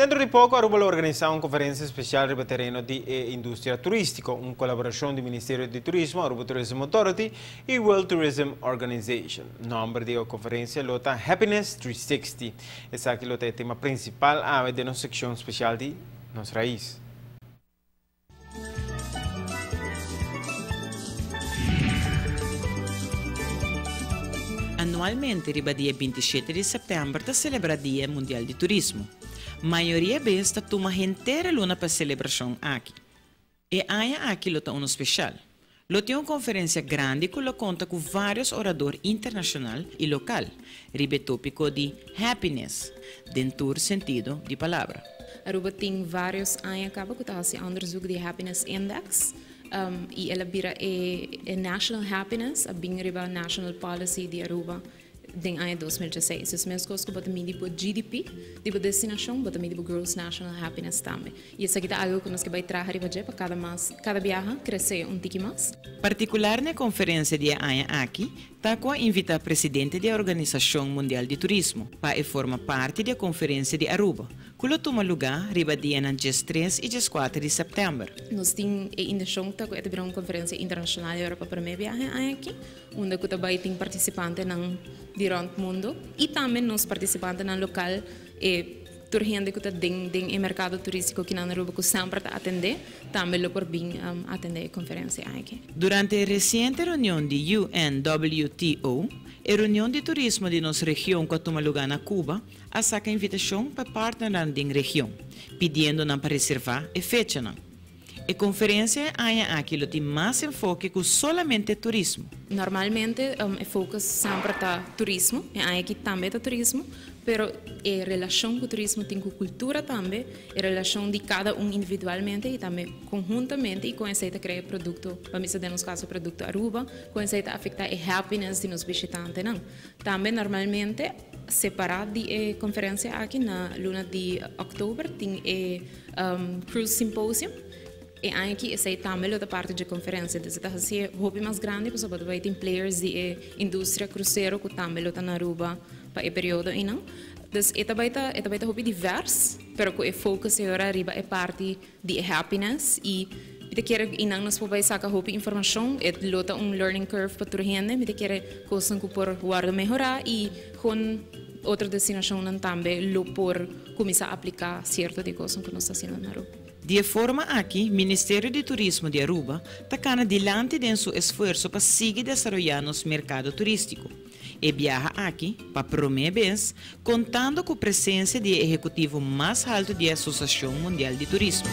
Dentro di poco Aruba organizza una conferenza speciale sul terreno di industria turistica, una collaborazione del Ministero di Turismo, Aruba Tourism Authority e World Tourism Organization. Il nome della conferenza è Happiness 360. Essa è il tema principale della sezione speciale di nostro paese. Anualmente, riba dia 27 de setembro, ta celebra Dia Mundial de Turismo. Maioria vez ta toma inteira luna para celebração aqui. E aia aqui lota um especial. Lota uma conferência grande que lo conta com vários oradores internacional e local. Ribe tópico de happiness, dentro sentido de palavra. Aruba tem vários aia acaba que tá se onderzoek de happiness index. E ela vira a national happiness, a bing riba national policy de Aruba em ano 2016. As mesmas coisas que bota mim tipo GDP, tipo destinação, bota mim tipo gross national happiness também. E isso aqui é algo que nós que vai trazer riba para cada viagem crescer tique mais. Particular na conferência de ano aqui, tá com invita o presidente da Organização Mundial de Turismo para formar parte da conferência de Aruba. Que toma lugar riba dia na 3 e 4 de setembro. Nós temos a intenção de uma conferência internacional de Europa para minha viagem aqui, onde eu também tenho participantes durante o mundo e também nos participantes no local e turhende que tem o mercado turístico que na Aruba que sempre atende, também por bem atender a conferência aqui. Durante a recente reunião de UNWTO, a reunião de turismo de nossa região que toma lugar na Cuba, a saca invitação para partnerar da região, pedindo para reservar a fecha. A conferência há aquilo de mais enfoque que somente turismo. Normalmente, o foco sempre está turismo, e aqui também está turismo, mas a relação com o turismo tem com a cultura também, a relação de cada individualmente e também conjuntamente, e com isso a criar produto, vamos dizer, nos casos, produto Aruba, com isso a afetar a happiness de nos visitantes. Também, normalmente, separado de conferência aqui na luna de outubro, tem a Cruise Symposium. E aqui essa é também outra parte da conferência. Então, se é hobby mais grande, porque vai ter players de indústria cruzeiro que também estão na Aruba para o período e não. Então, é também hobby diverso, mas o foco agora arriba é parte de happiness e eu quero que nós podemos sacar hobby informação, é lota learning curve para toda gente, eu quero coisas que por guarda melhorar e com outra destinação também lo por começar a aplicar certo de coisas que nós estamos fazendo na Aruba. De forma aqui, o Ministério de Turismo de Aruba está adiante em seu esforço para seguir desenvolvendo o mercado turístico. E viaja aqui, para a primeira vez, contando com a presença do executivo mais alto da Associação Mundial de Turismo.